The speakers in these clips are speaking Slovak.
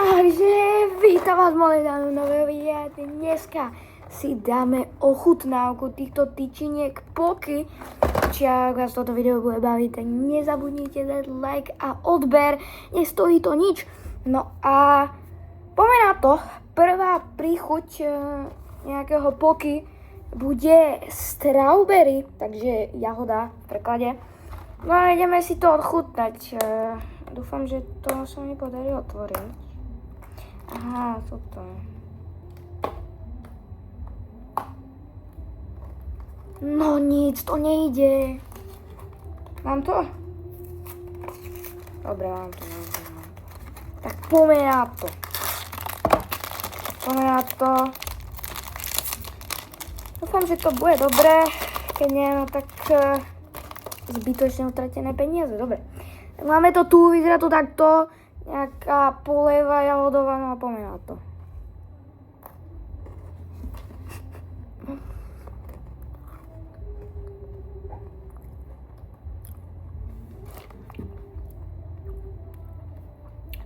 Takže vítam vás moje dámy nového videa. Dneska si dáme ochutnávku týchto tyčiniek Poky. Či ak vás toto video bude baviť, tak nezabudnite dať like a odber. Nestojí to nič. No a poďme na to. Prvá príchuť nejakého Poky bude strawberry, takže jahoda v preklade. No a ideme si to odchutnať. Dúfam, že to sa mi podarí otvoriť. Aha, toto. No nic, to nejde. Mám to? Dobre, mám to. Tak poďme na to. Dúfam, že to bude dobré. Keď nie, no tak zbytočne utratené peniaze. Dobre. Tak máme to tu, vyzerá to takto. Nejaká poleva jahodová, no a poďme na to.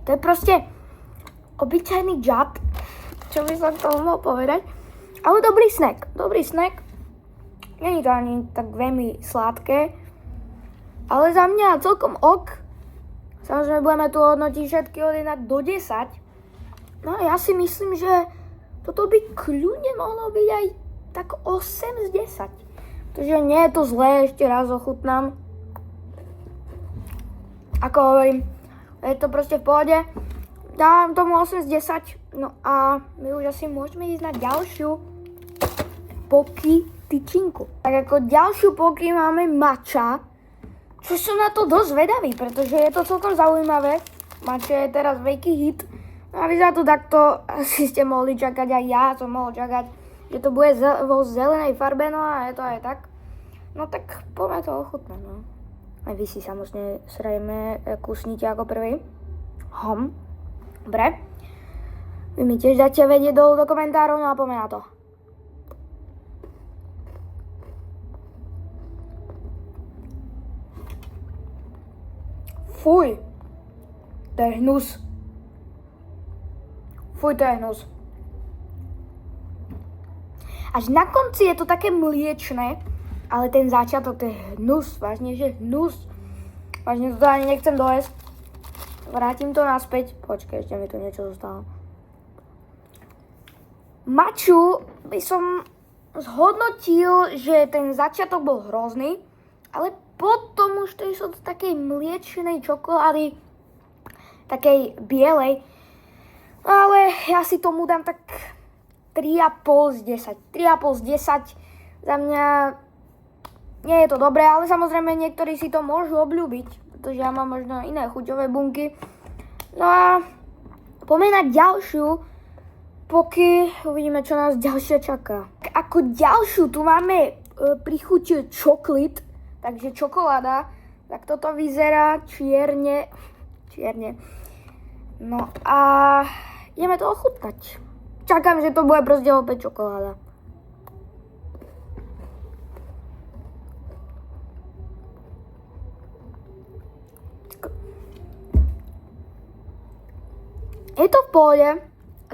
To je proste obyčajný džat, čo by som to mohol povedať. Ale dobrý snack. Není to ani tak veľmi sladké, ale za mňa celkom ok. Samozrejme budeme tu hodnotiť všetky od 1 do 10. No ja si myslím, že toto by kľudne mohlo byť aj tak 8 z 10. Pretože nie je to zlé, ešte raz ochutnám. Ako hovorím, je to proste v pohode. Dávam tomu 8 z 10. No a my už asi môžeme ísť na ďalšiu Poky tyčinku. Tak ako ďalšiu Poky máme matcha. Čo som na to dosť vedavý, pretože je to celkom zaujímavé. Matcha je teraz veľký hit. No a vyzerá to takto, asi ste mohli čakať, aj ja som mohol čakať, že to bude vo zelenej farbe, no a je to aj tak. No tak poďme to ochutnať, no. Aj vy si samozrejme kusnite ako prvý. Dobre. Vy mi tiež dáte vedieť dolu do komentárov, no a poďme na to. Fuj, to je hnus. Až na konci je to také mliečne, ale ten začiatok to je hnus, vážne, že hnus. Vážne to ani nechcem dojesť. Vrátim to naspäť. Počkaj, ešte mi tu niečo zostalo. Matchu by som zhodnotil, že ten začiatok bol hrozný, ale potom už to išlo do takej mliečnej čokolády, takej bielej. Ale ja si tomu dám tak 3,5 z 10. 3,5 z 10. Za mňa nie je to dobré, ale samozrejme niektorí si to môžu obľúbiť, pretože ja mám možno iné chuťové bunky. No a poďme na ďalšiu Poky, uvidíme, čo nás ďalšia čaká. Ako ďalšiu tu máme príchuť čokolát. Takže čokoláda, tak toto vyzerá čierne. No a ideme to ochutnať. Čakám, že to bude proste opäť čokoláda. Je to v pohode.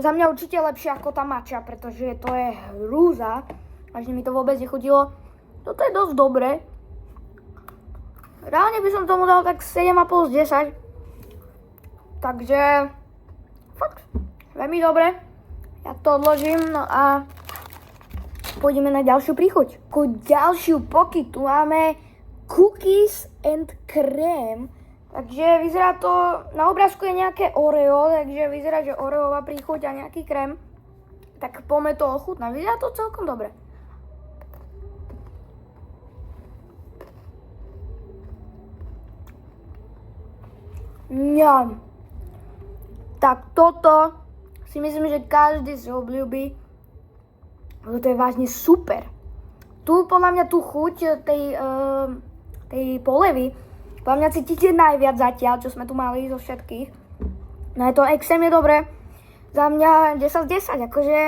Za mňa určite lepšie ako tá matcha, pretože to je hrúza. Až mi to vôbec nechutilo. Toto je dosť dobré. Reálne by som tomu dal tak 7,5 z 10. Takže fakt, veľmi dobre. Ja to odložím, no a pôjdeme na ďalšiu príchuť. Ako ďalšiu Poky tu máme cookies and cream. Takže vyzerá to, na obrázku je nejaké Oreo, takže vyzerá, že Oreová príchuť a nejaký krém. Tak poďme to ochutnať. Vyzerá to celkom dobre. Ňam. Tak toto si myslím, že každý si obľúbi. Toto je vážne super. Tu podľa mňa tú chuť tej polevy, podľa mňa cítite najviac zatiaľ, čo sme tu mali zo všetkých. No je to extrémne dobré. Za mňa 10 z 10, akože,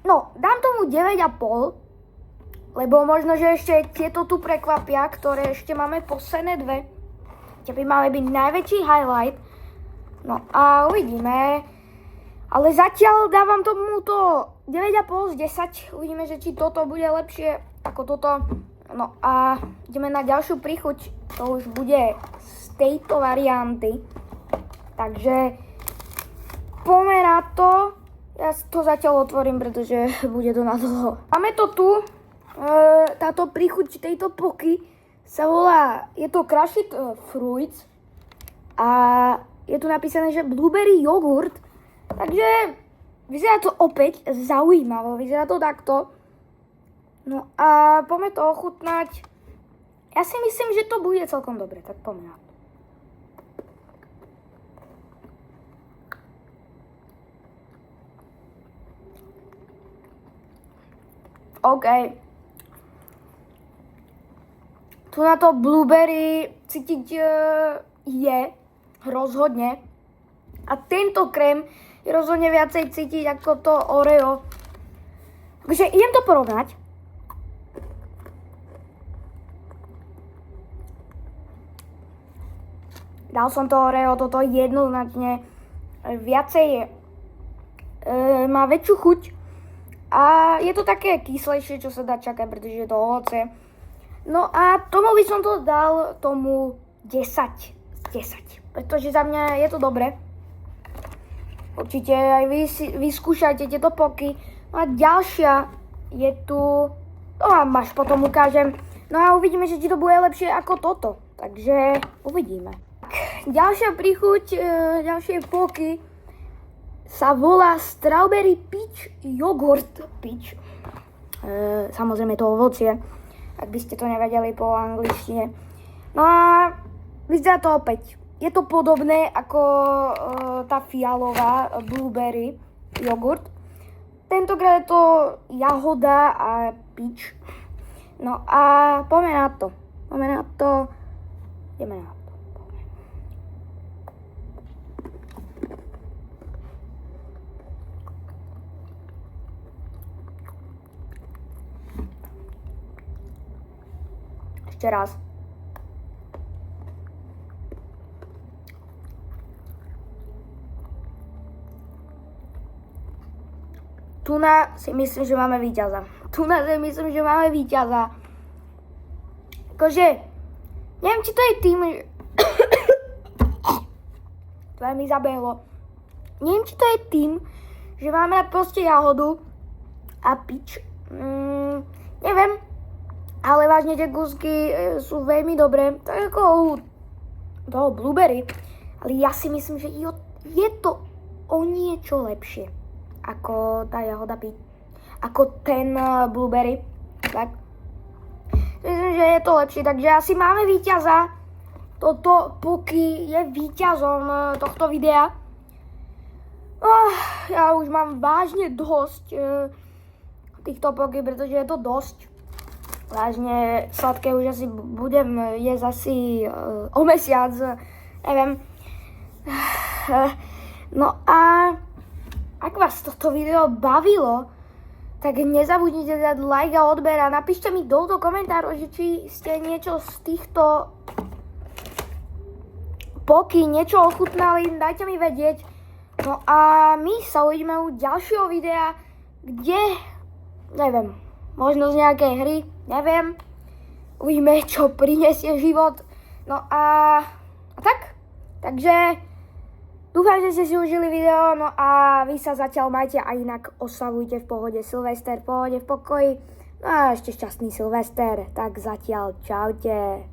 no dám tomu 9,5, lebo možno, že ešte tieto tu prekvapia, ktoré ešte máme posledné dve. By mali byť najväčší highlight. No a uvidíme. Ale zatiaľ dávam tomuto 9,5 z 10. Uvidíme, že či toto bude lepšie ako toto. No a ideme na ďalšiu príchuť. To už bude z tejto varianty. Takže poďme na to. Ja to zatiaľ otvorím, pretože bude to na dlho. Máme to tu. Táto príchuť tejto poky sa volá, je to Crushed Fruits. A je tu napísané, že blueberry jogurt. Takže vyzerá to opäť zaujímavo, vyzerá to takto. No a poďme to ochutnať. Ja si myslím, že to bude celkom dobre, tak poďme na to. OK. Tu na to blueberry cítiť je rozhodne. A tento krém je rozhodne viacej cítiť ako to Oreo. Takže idem to porovnať. Dal som to Oreo, toto jednoznačne viacej má väčšiu chuť. A je to také kyslejšie, čo sa dá čakať, pretože je to ovoce. No a tomu by som to dal tomu 10 z 10. Pretože za mňa je to dobre. Určite aj vy vyskúšajte tieto poky. No a ďalšia je tu, to vám až potom ukážem. No a uvidíme, že či to bude lepšie ako toto. Takže uvidíme. Ďalšia príchuť, ďalšie poky sa volá Strawberry Peach Yogurt Peach. Samozrejme to ovocie, ak by ste to nevedeli po angličtine. No a vyzerá to opäť. Je to podobné ako tá fialová blueberry jogurt. Tentokrát je to jahoda a peach. No a poďme na to. Ideme na to. Ešte raz. Tuna si myslím, že máme víťaza. Akože, neviem, či to je tým, že... To je mi zabehlo. Neviem, či to je tým, že máme rád proste jahodu a peach. Neviem. Ale vážne tie kúsky sú veľmi dobré. To je ako u toho blueberry. Ale ja si myslím, že je to o niečo lepšie ako tá jahoda ako ten blueberry. Tak. Myslím, že je to lepšie. Takže asi máme víťaza. Toto poky je víťazom tohto videa. Ja už mám vážne dosť týchto poky, pretože je to dosť. Vážne sladké už asi budem jesť asi o mesiac. Neviem. No a ak vás toto video bavilo, tak nezabudnite dať like a odber a napíšte mi dole do komentárov, že či ste niečo z týchto poky, niečo ochutnali, dajte mi vedieť. No a my sa uvidíme u ďalšieho videa, kde, neviem, možno z nejakej hry, neviem. Uvidíme, čo prinesie život. No a tak. Takže dúfam, že ste si užili video, no a vy sa zatiaľ majte a inak oslavujte v pohode Silvester, v pohode, v pokoji. No a ešte šťastný Silvester, tak zatiaľ čaute.